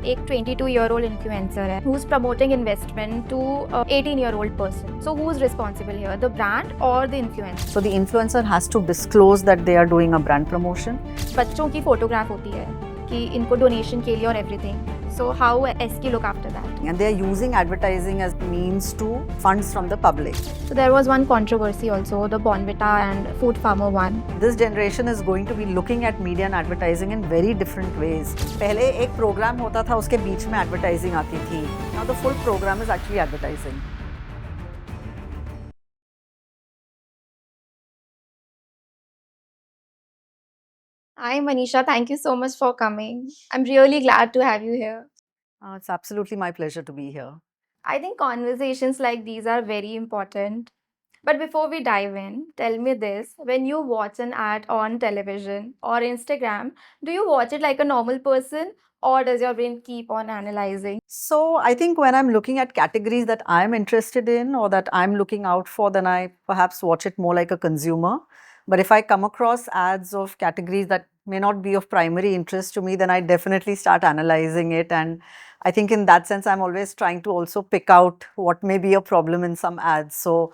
एक 22-year-old influencer है who's promoting investment to a 18-year-old person. So who's responsible here, the brand or the influencer? So the influencer has to disclose that they are doing a brand promotion. बच्चों की photograph होती है कि इनको donation के लिए और everything. So how ASCI look after that? And they are using advertising as means to funds from the public. So there was one controversy also, the Bonvita and Food Farmer one. This generation is going to be looking at media and advertising in very different ways. पहले एक program होता था, उसके बीच में advertising आती थी. Now the full program is actually advertising. Hi Manisha, thank you so much for coming. I'm really glad to have you here. It's absolutely my pleasure to be here. I think conversations like these are very important. But before we dive in, tell me this, when you watch an ad on television or Instagram, do you watch it like a normal person or does your brain keep on analyzing? So I think when I'm looking at categories that I'm interested in or that I'm looking out for, then I perhaps watch it more like a consumer. But if I come across ads of categories that may not be of primary interest to me, then I definitely start analyzing it. And I think in that sense, I'm always trying to also pick out what may be a problem in some ads. So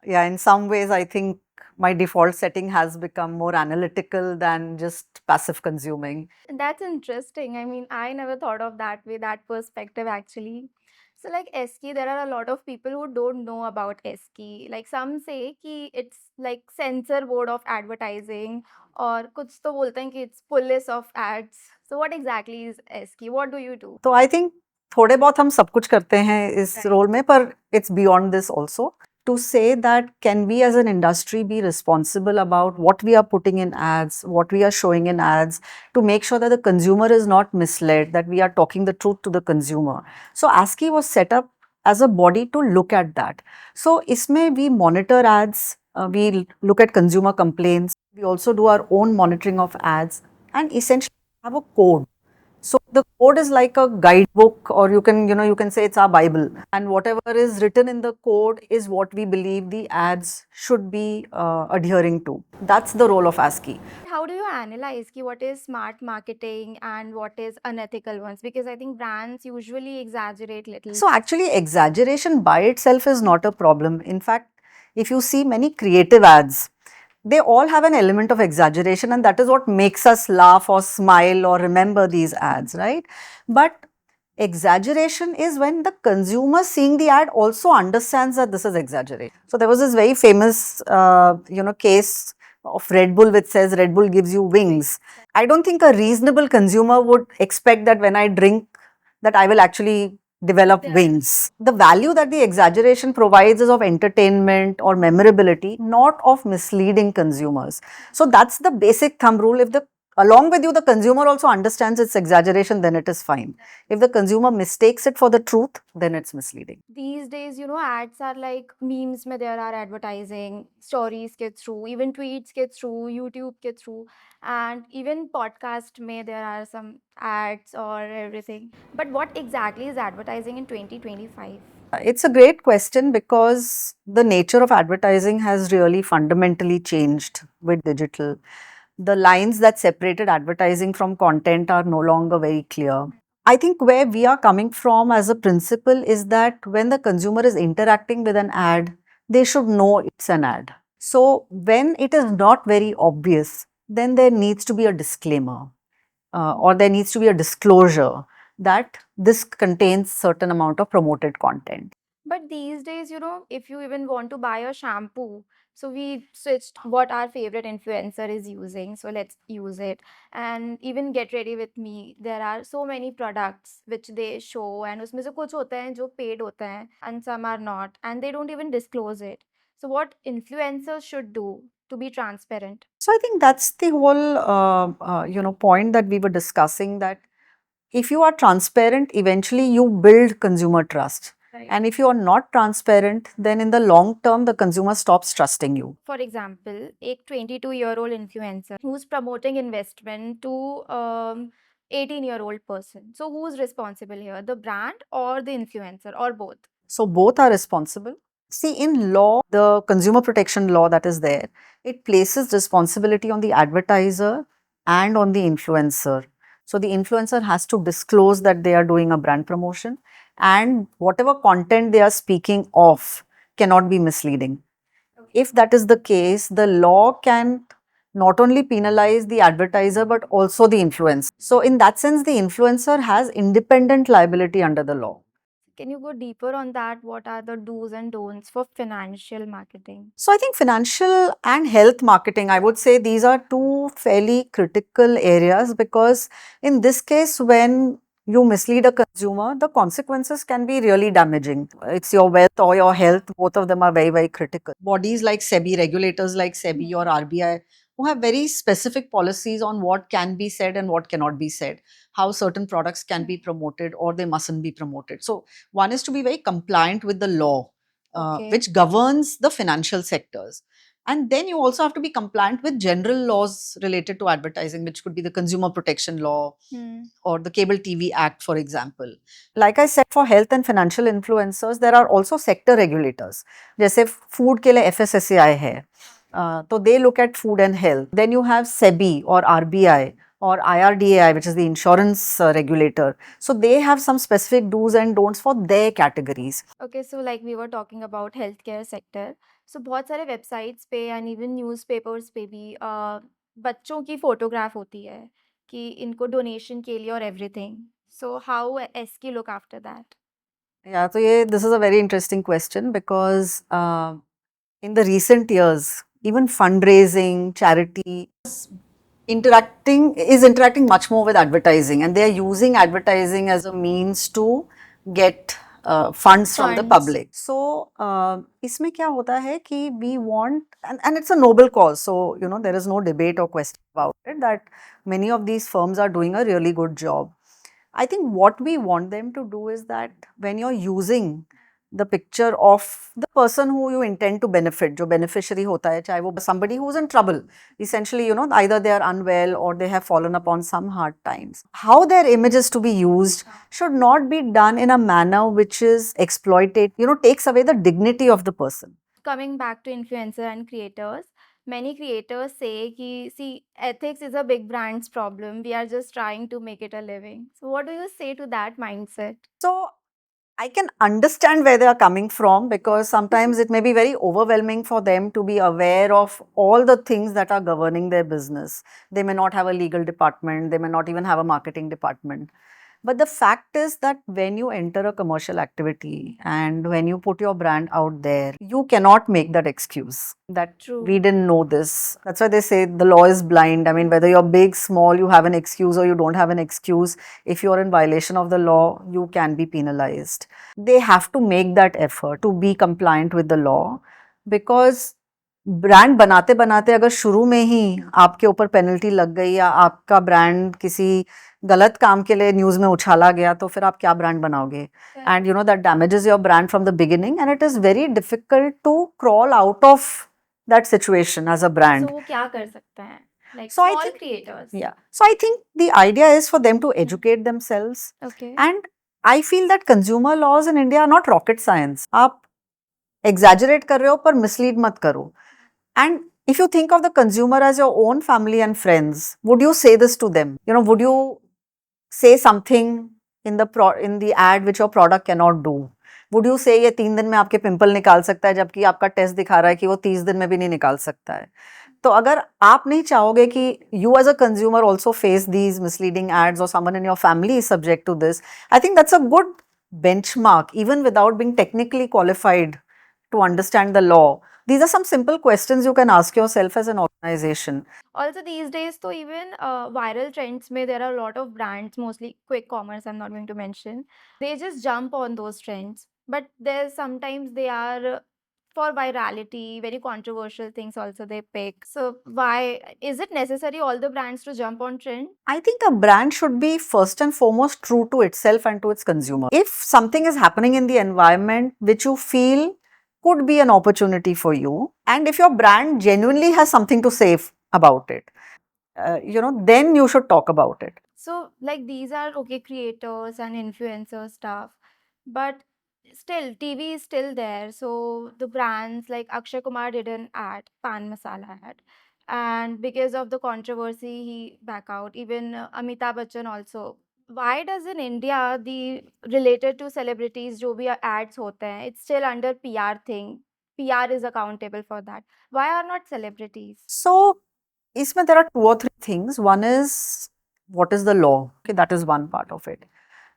yeah, in some ways, I think my default setting has become more analytical than just passive consuming. That's interesting. I mean, I never thought of that way, that perspective actually. So like ASCI, there are a lot of people who don't know about ASCI. Like some say कि it's like censor board of advertising और कुछ तो बोलते हैं कि it's police of ads. So what exactly is ASCI? What do you do? तो I think थोड़े बहुत हम सब कुछ करते हैं इस Right. रोल में, पर it's beyond this also to say that can we as an industry be responsible about what we are putting in ads, what we are showing in ads, to make sure that the consumer is not misled, that we are talking the truth to the consumer. So ASCI was set up as a body to look at that. So isme we monitor ads, we look at consumer complaints, we also do our own monitoring of ads, and essentially have a code. So the code is like a guidebook, or you can say it's our Bible. And whatever is written in the code is what we believe the ads should be adhering to. That's the role of ASCII. How do you analyze ki what is smart marketing and what is unethical ones? Because I think brands usually exaggerate little. So actually, exaggeration by itself is not a problem. In fact, if you see many creative ads, they all have an element of exaggeration, and that is what makes us laugh or smile or remember these ads, right? But exaggeration is when the consumer seeing the ad also understands that this is exaggerated. So there was this very famous, case of Red Bull which says Red Bull gives you wings. I don't think a reasonable consumer would expect that when I drink that I will actually develop wings. The value that the exaggeration provides is of entertainment or memorability, not of misleading consumers. So that's the basic thumb rule. If the along with you, the consumer also understands its exaggeration, then it is fine. If the consumer mistakes it for the truth, then it's misleading. These days, ads are like memes mein there are advertising, stories ke through, even tweets ke through, YouTube ke through, and even podcast mein there are some ads or everything. But what exactly is advertising in 2025? It's a great question because the nature of advertising has really fundamentally changed with digital. The lines that separated advertising from content are no longer very clear. I think where we are coming from as a principle is that when the consumer is interacting with an ad, they should know it's an ad. So when it is not very obvious, then there needs to be a disclaimer, or there needs to be a disclosure that this contains certain amount of promoted content. But these days, if you even want to buy a shampoo, so we switched what our favorite influencer is using. So let's use it. And even Get Ready With Me, there are so many products which they show, and उसमें से कुछ होते हैं जो paid होते हैं, and some are not, and they don't even disclose it. So what influencers should do to be transparent? So I think that's the whole point that we were discussing, that if you are transparent, eventually you build consumer trust. Right. And if you are not transparent, then in the long term, the consumer stops trusting you. For example, एक 22-year-old influencer who's promoting investment to 18-year-old person. So who's responsible here, the brand or the influencer or both? So both are responsible. See, in law, the consumer protection law that is there, it places responsibility on the advertiser and on the influencer So the influencer has to disclose that they are doing a brand promotion, and whatever content they are speaking of cannot be misleading. If that is the case, the law can not only penalize the advertiser but also the influencer. So in that sense, the influencer has independent liability under the law. Can you go deeper on that? What are the do's and don'ts for financial marketing? So I think financial and health marketing, I would say these are two fairly critical areas, because in this case, when you mislead a consumer, the consequences can be really damaging. It's your wealth or your health, both of them are very, very critical. Bodies like SEBI, regulators like SEBI or RBI, who have very specific policies on what can be said and what cannot be said, how certain products can be promoted or they mustn't be promoted. So one is to be very compliant with the law, Okay. which governs the financial sectors. And then you also have to be compliant with general laws related to advertising, which could be the Consumer Protection Law or the Cable TV Act, for example. Like I said, for health and financial influencers, there are also sector regulators. जैसे food के लिए FSSAI है, तो they look at food and health. Then you have SEBI or RBI or IRDAI, which is the insurance regulator. So they have some specific do's and don'ts for their categories. Okay, so like we were talking about healthcare sector. So बहुत सारे websites पे and even newspapers पे भी बच्चों की photograph होती है कि इनको donation के लिए और everything. So how SK look after that? Yeah, so this is a very interesting question, because in the recent years, even fundraising, charity, interacting much more with advertising, and they are using advertising as a means to get funds from the public. So इसमें क्या होता है कि we want, and it's a noble cause, so there is no debate or question about it, that many of these firms are doing a really good job. I think what we want them to do is that when you're using the picture of the person who you intend to benefit, जो beneficiary होता है, चाहे वो somebody who's in trouble, essentially, either they are unwell or they have fallen upon some hard times. How their image is to be used should not be done in a manner which is exploited, takes away the dignity of the person. Coming back to influencer and creators, many creators say ki, see, ethics is a big brand's problem. We are just trying to make it a living. So what do you say to that mindset? So I can understand where they are coming from, because sometimes it may be very overwhelming for them to be aware of all the things that are governing their business. They may not have a legal department, they may not even have a marketing department. But the fact is that when you enter a commercial activity and when you put your brand out there, you cannot make that excuse that we didn't know this. That's why they say the law is blind. I mean, whether you're big, small, you have an excuse or you don't have an excuse, if you're in violation of the law, you can be penalized. They have to make that effort to be compliant with the law, because brand बनाते बनाते अगर शुरू में ही आपके ऊपर penalty लग गई या आपका ब्रांड किसी गलत काम के लिए न्यूज़ में उछाला गया, तो फिर आप क्या ब्रांड बनाओगे? And that damages your brand from the beginning, and it is very difficult to crawl out of that situation as a brand. So वो क्या कर सकते हैं? Like So I small think, creators. yeah. So I think the idea is for them to educate themselves. Okay. And I feel that consumer laws in India are not rocket science. आप exaggerate कर रहे हो पर mislead मत करो. And if you think of the consumer as your own family and friends, would you say this to them? Would you say something in the ad which your product cannot do? Would you say ये 3 दिन में आपके pimple निकाल सकता है, जबकि आपका test दिखा रहा है कि वो 30 दिन में भी नहीं निकाल सकता है? तो अगर आप नहीं चाहोगे कि you as a consumer also face these misleading ads, or someone in your family is subject to this, I think that's a good benchmark, even without being technically qualified to understand the law. These are some simple questions you can ask yourself as an organization. Also these days, so even viral trends में there are a lot of brands, mostly quick commerce, I'm not going to mention. They just jump on those trends. But there's sometimes they are for virality, very controversial things also they pick. So why is it necessary all the brands to jump on trend? I think a brand should be first and foremost true to itself and to its consumer. If something is happening in the environment which you feel could be an opportunity for you, and if your brand genuinely has something to say about it, then you should talk about it. So like these are okay creators and influencer stuff, but still TV is still there. So the brands like Akshay Kumar did an ad, Pan Masala ad, and because of the controversy he back out. Even Amitabh Bachchan also. Why does in India the related to celebrities जो भी ads होते हैं it's still under PR thing, PR is accountable for that, why are not celebrities? So, isme there are two or three things. One is what is the law? Okay, that is one part of it.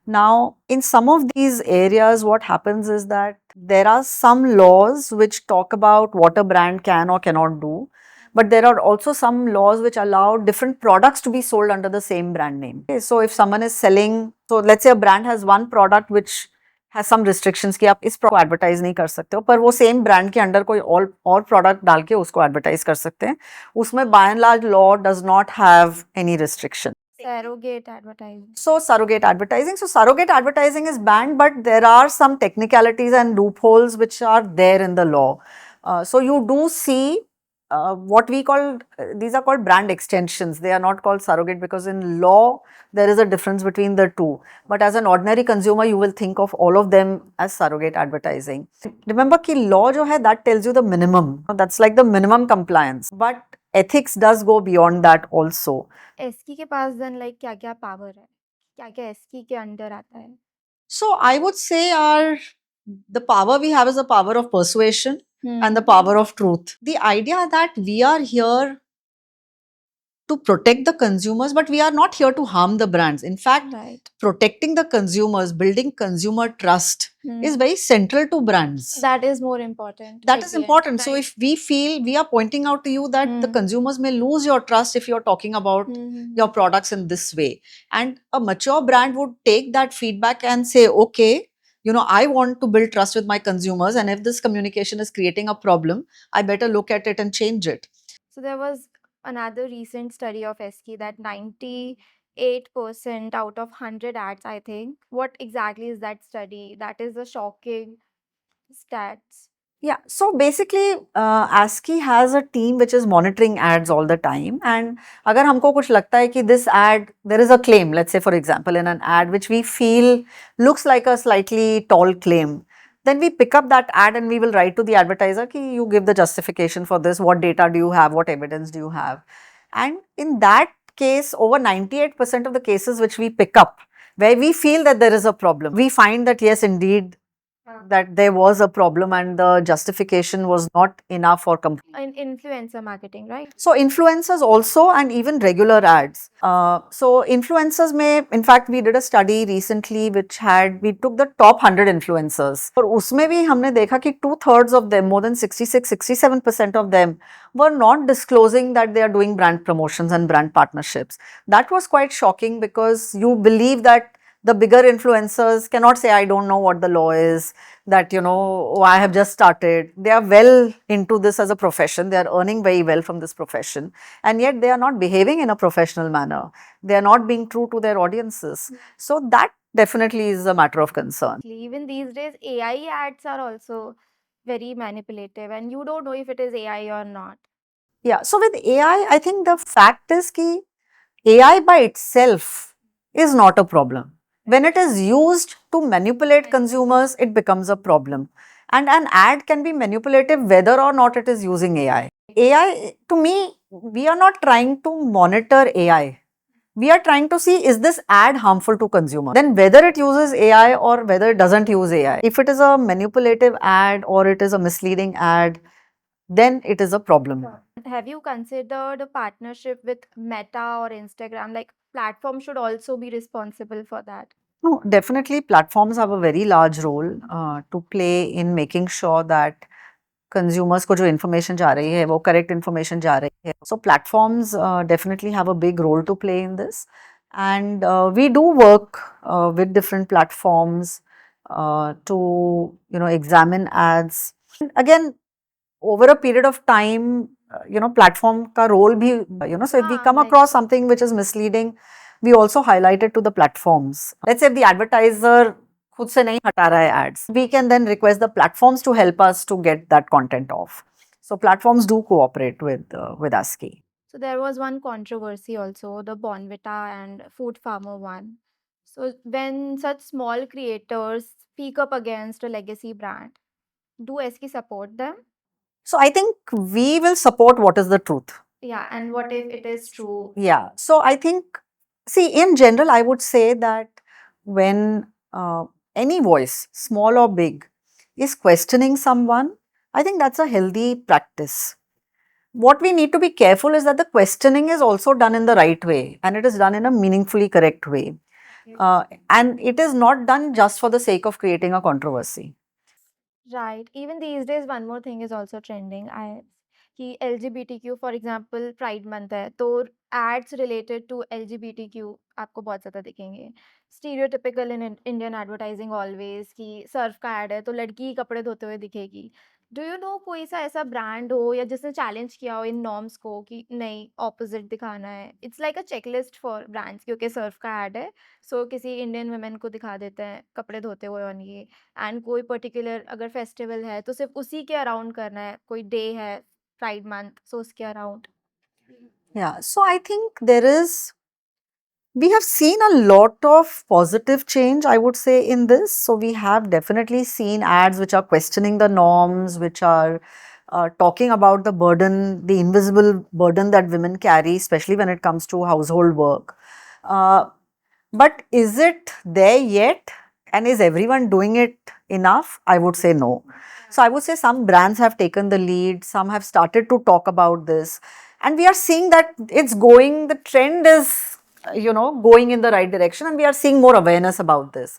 Now, in some of these areas, what happens is that there are some laws which talk about what a brand can or cannot do, but there are also some laws which allow different products to be sold under the same brand name. Okay, so if someone is selling, so let's say a brand has one product which has some restrictions कि आप इस को advertise नहीं कर सकते हो, पर वो same brand के अंडर कोई और product डाल के उसको advertise कर सकते हैं. उसमें by and large law does not have any restriction. Surrogate advertising. So, surrogate advertising. So, surrogate advertising is banned, but there are some technicalities and loopholes which are there in the law. So, you do see what we call, these are called brand extensions. They are not called surrogate because in law, there is a difference between the two. But as an ordinary consumer, you will think of all of them as surrogate advertising. Remember ki law jo hai, that tells you the minimum. That's like the minimum compliance. But ethics does go beyond that also. ASCII के पास then like क्या-क्या power है? क्या-क्या ASCII के under आता है? So I would say the power we have is the power of persuasion and the power of truth. The idea that we are here to protect the consumers, but we are not here to harm the brands. In fact, Right. protecting the consumers, building consumer trust is very central to brands. That is more important. That at is the end. important. So Right. if we feel we are pointing out to you that the consumers may lose your trust if you're talking about your products in this way. And a mature brand would take that feedback and say, okay, you know, I want to build trust with my consumers. And if this communication is creating a problem, I better look at it and change it. So there was another recent study of ESCI that 98% out of 100 ads, I think. What exactly is that study? That is a shocking stats. Yeah, so basically ASCI has a team which is monitoring ads all the time, and अगर हमको कुछ लगता है कि this ad, there is a claim, let's say for example in an ad which we feel looks like a slightly tall claim, then we pick up that ad and we will write to the advertiser कि you give the justification for this, what data do you have, what evidence do you have, and in that case over 98% of the cases which we pick up where we feel that there is a problem, we find that yes indeed that there was a problem and the justification was not enough or complete. In influencer marketing, right? So influencers also and even regular ads. So influencers may, in fact, we did a study recently which had, we took the top 100 influencers. और उसमें भी हमने देखा कि 2/3 of them, more than 66-67% of them were not disclosing that they are doing brand promotions and brand partnerships. That was quite shocking because you believe that the bigger influencers cannot say, I don't know what the law is, that, you know, oh, I have just started. They are well into this as a profession. They are earning very well from this profession. And yet they are not behaving in a professional manner. They are not being true to their audiences. So that definitely is a matter of concern. Even these days, AI ads are also very manipulative and you don't know if it is AI or not. Yeah, so with AI, I think the fact is that AI by itself is not a problem. When it is used to manipulate consumers, it becomes a problem. And an ad can be manipulative whether or not it is using AI. AI, to me, we are not trying to monitor AI. We are trying to see, is this ad harmful to consumers? Then whether it uses AI or whether it doesn't use AI. If it is a manipulative ad or it is a misleading ad, then it is a problem. Have you considered a partnership with Meta or Instagram? Like platform should also be responsible for that. No, definitely platforms have a very large role to play in making sure that consumers को जो information जा रही है वो correct information जा रही है. So platforms definitely have a big role to play in this, and we do work with different platforms to examine ads. And again, over a period of time, platform ka role bhi, so if we come across something which is misleading, we also highlight it to the platforms. Let's say if the advertiser खुद से नहीं हटा रहा है ads, we can then request the platforms to help us to get that content off. So platforms do cooperate with ASCII. So there was one controversy also, the Bonvita and Food Farmer one. So when such small creators speak up against a legacy brand, do SK support them? So I think we will support what is the truth. Yeah, and what if it is true? Yeah. So I think, see, in general, I would say that when any voice, small or big, is questioning someone, I think that's a healthy practice. What we need to be careful is that the questioning is also done in the right way and it is done in a meaningfully correct way. And it is not done just for the sake of creating a controversy. Right. Even these days, one more thing is also trending. I कि LGBTQ, for example, Pride Month है, तो ads related to LGBTQ आपको बहुत ज़्यादा दिखेंगे. Stereotypical in Indian advertising always कि Surf का ad है, तो लड़की ही कपड़े धोते हुए दिखेगी. डू यू नो कोई सा ऐसा ब्रांड हो या जिसने चैलेंज किया हो इन नॉर्म्स को कि नहीं ऑपोजिट दिखाना है? It's like a checklist for brands क्योंकि सर्फ का ad है, सो किसी इंडियन वुमेन को दिखा देते हैं कपड़े धोते हुए ऑन ये एंड कोई पर्टिकुलर अगर फेस्टिवल है तो सिर्फ उसी के अराउंड करना है, कोई डे है प्राइड मंथ सो उसके around. Yeah. So I think we have seen a lot of positive change, I would say, in this. So we have definitely seen ads which are questioning the norms, which are talking about the burden, the invisible burden that women carry, especially when it comes to household work. Uh, but is it there yet? And is everyone doing it enough? I would say no. So I would say some brands have taken the lead, some have started to talk about this, and we are seeing that it's going, the trend is, going in the right direction, and we are seeing more awareness about this.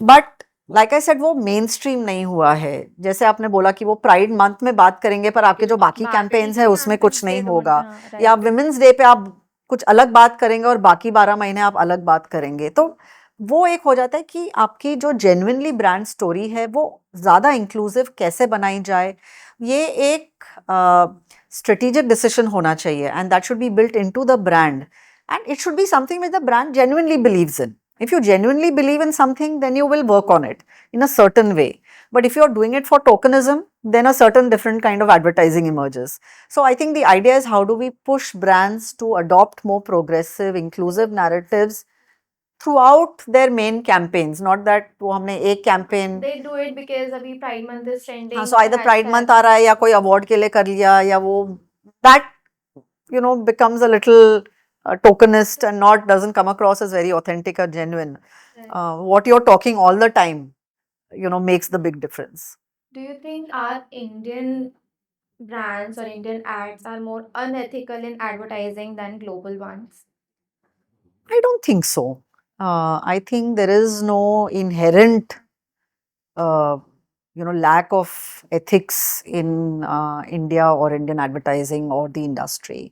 But like I said वो main stream नहीं हुआ है. जैसे आपने बोला कि वो pride month में बात करेंगे पर आपके जो बाकी कैंपेन्स है उसमें कुछ नहीं होगा, या विमेंस डे पे आप कुछ अलग बात करेंगे और बाकी 12 महीने आप अलग बात करेंगे, तो वो एक हो जाता है कि आपकी जो जेन्युइनली ब्रांड स्टोरी है वो ज़्यादा इंक्लूसिव कैसे बनाई जाए, ये एक स्ट्रेटेजिक डिसीजन होना चाहिए, and that should be built into the brand, and it should be something which the brand genuinely believes in. If you genuinely believe in something, then you will work on it in a certain way. But if you are doing it for tokenism, then a certain different kind of advertising emerges. So I think the idea is how do we push brands to adopt more progressive, inclusive narratives throughout their main campaigns, not that वो हमने एक campaign, they do it because अभी pride month is trending, so either Pride Month आ रहा है या कोई award के लिए कर लिया, या वो that becomes a little tokenist and not doesn't come across as very authentic or genuine. What you're talking all the time, makes the big difference. Do you think our Indian brands or Indian ads are more unethical in advertising than global ones? I don't think so. I think there is no inherent uh, lack of ethics in India or Indian advertising or the industry.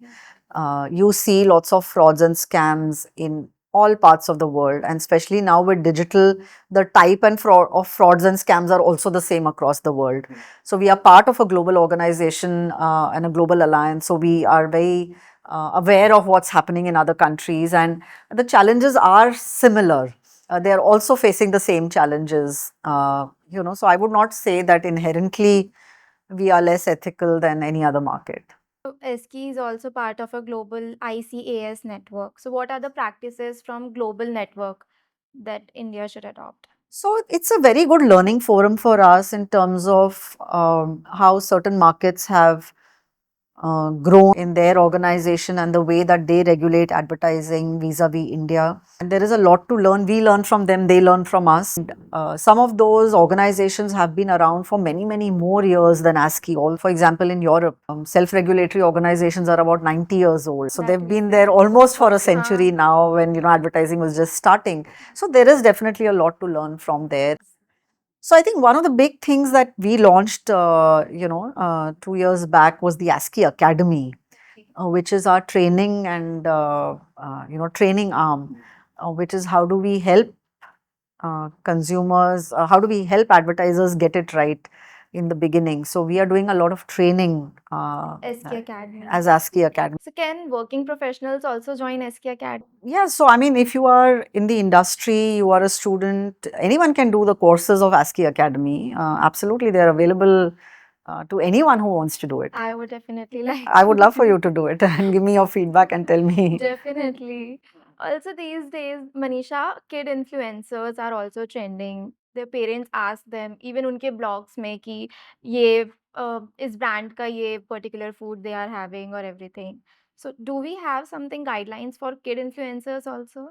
You see lots of frauds and scams in all parts of the world, and especially now with digital, the type and fraud of frauds and scams are also the same across the world. So we are part of a global organization and a global alliance. So we are very aware of what's happening in other countries, and the challenges are similar. They are also facing the same challenges. So I would not say that inherently we are less ethical than any other market. So ASCI is also part of a global ICAS network. So what are the practices from global network that India should adopt? So it's a very good learning forum for us in terms of how certain markets have grown in their organization and the way that they regulate advertising vis-a-vis India. And there is a lot to learn. We learn from them, they learn from us. Some of those organizations have been around for many, many more years than ASCI. All, for example, in Europe, self-regulatory organizations are about 90 years old. So they've been there almost for a century now when, advertising was just starting. So there is definitely a lot to learn from there. So I think one of the big things that we launched, 2 years back was the ASCII Academy, which is our training and training arm, which is how do we help consumers, how do we help advertisers get it right in the beginning. So we are doing a lot of training ASCI Academy. as ASCII Academy. So can working professionals also join ASCI Academy? Yeah, so I mean, if you are in the industry, you are a student, anyone can do the courses of ASCII Academy. Absolutely, they are available to anyone who wants to do it. I would definitely like I would love for you to do it and give me your feedback and tell me. Definitely. Also, these days, Manisha, kid influencers are also trending. their parents ask them, even उनके blogs में कि ये इस brand का ये particular food they are having or everything. So do we have something guidelines for kid influencers also?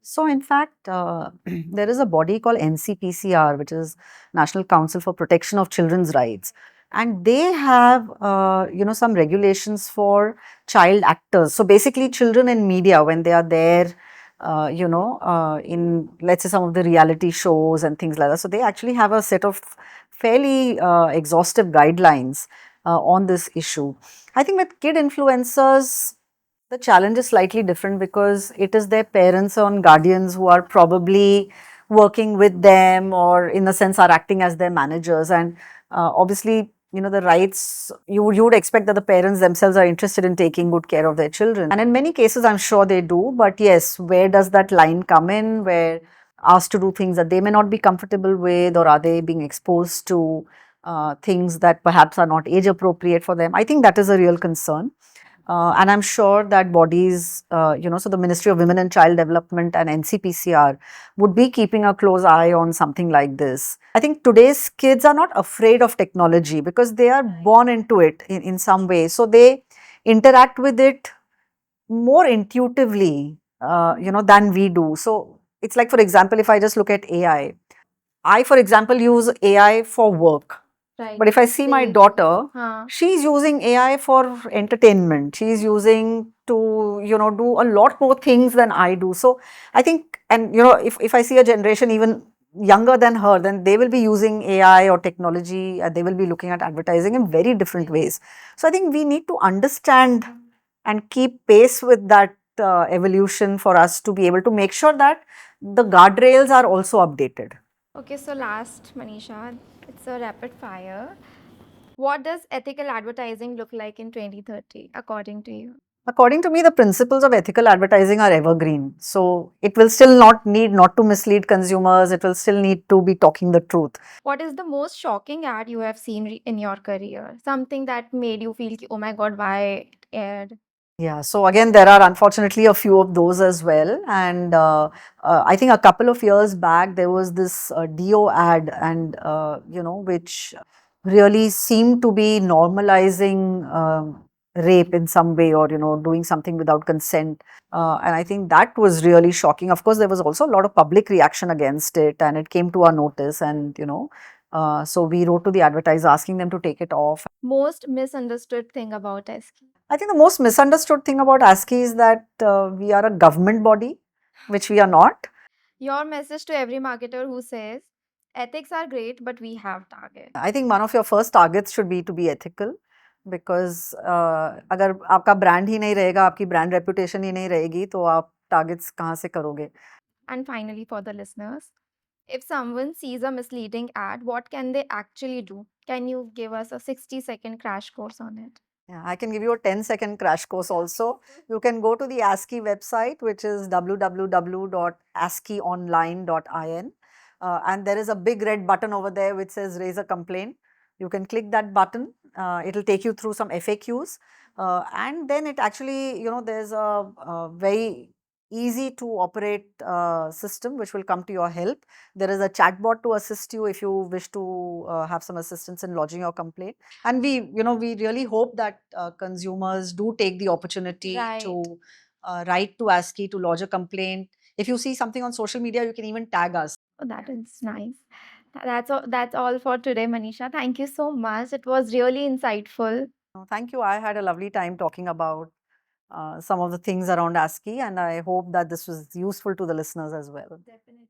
So, in fact, there is a body called NCPCR, which is National Council for Protection of Children's Rights, and they have, some regulations for child actors. So, basically, children in media when they are there, in let's say some of the reality shows and things like that. So, they actually have a set of fairly exhaustive guidelines on this issue. I think with kid influencers, the challenge is slightly different because it is their parents or guardians who are probably working with them, or in a sense are acting as their managers, and obviously the rights, you would expect that the parents themselves are interested in taking good care of their children, and in many cases I'm sure they do. But yes, where does that line come in, where asked to do things that they may not be comfortable with, or are they being exposed to things that perhaps are not age appropriate for them? I think that is a real concern. And I'm sure that bodies, so the Ministry of Women and Child Development and NCPCR would be keeping a close eye on something like this. I think today's kids are not afraid of technology because they are born into it in some way. So they interact with it more intuitively, than we do. So it's like, for example, if I just look at AI, for example, use AI for work. Right. But if I see my Same. daughter, हाँ. she's using AI for entertainment. She's using to, do a lot more things than I do. So I think, and if I see a generation even younger than her, then they will be using AI or technology, and they will be looking at advertising in very different ways. So I think we need to understand and keep pace with that evolution for us to be able to make sure that the guardrails are also updated. Okay, so last, Manisha, it's a rapid fire. What does ethical advertising look like in 2030, according to you? According to me, the principles of ethical advertising are evergreen. So it will still not need not to mislead consumers. It will still need to be talking the truth. What is the most shocking ad you have seen in your career? Something that made you feel, oh my God, why it aired? Yeah, so again, there are unfortunately a few of those as well. And I think a couple of years back, there was this Dio ad, and which really seemed to be normalizing rape in some way, or doing something without consent. And I think that was really shocking. Of course, there was also a lot of public reaction against it, and it came to our notice. And so we wrote to the advertiser asking them to take it off. Most misunderstood thing about ASCII? I think the most misunderstood thing about ASCII is that we are a government body, which we are not. Your message to every marketer who says, ethics are great, but we have targets. I think one of your first targets should be to be ethical, because अगर आपका brand ही नहीं रहेगा, आपकी brand reputation ही नहीं रहेगी, तो आप targets कहाँ से करोगे? And finally, for the listeners, if someone sees a misleading ad, what can they actually do? Can you give us a 60-second crash course on it? Yeah, I can give you a 10-second crash course also. You can go to the ASCII website, which is www.ascionline.in, and there is a big red button over there which says raise a complaint. You can click that button. It will take you through some FAQs, and then it actually, there's a very easy to operate system which will come to your help. There is a chatbot to assist you if you wish to have some assistance in lodging your complaint. And we really hope that consumers do take the opportunity to write to ASCII to lodge a complaint. If you see something on social media, you can even tag us. Oh, that is nice. That's all for today, Manisha. Thank you so much. It was really insightful. Thank you. I had a lovely time talking about some of the things around ASCII, and I hope that this was useful to the listeners as well. Definitely.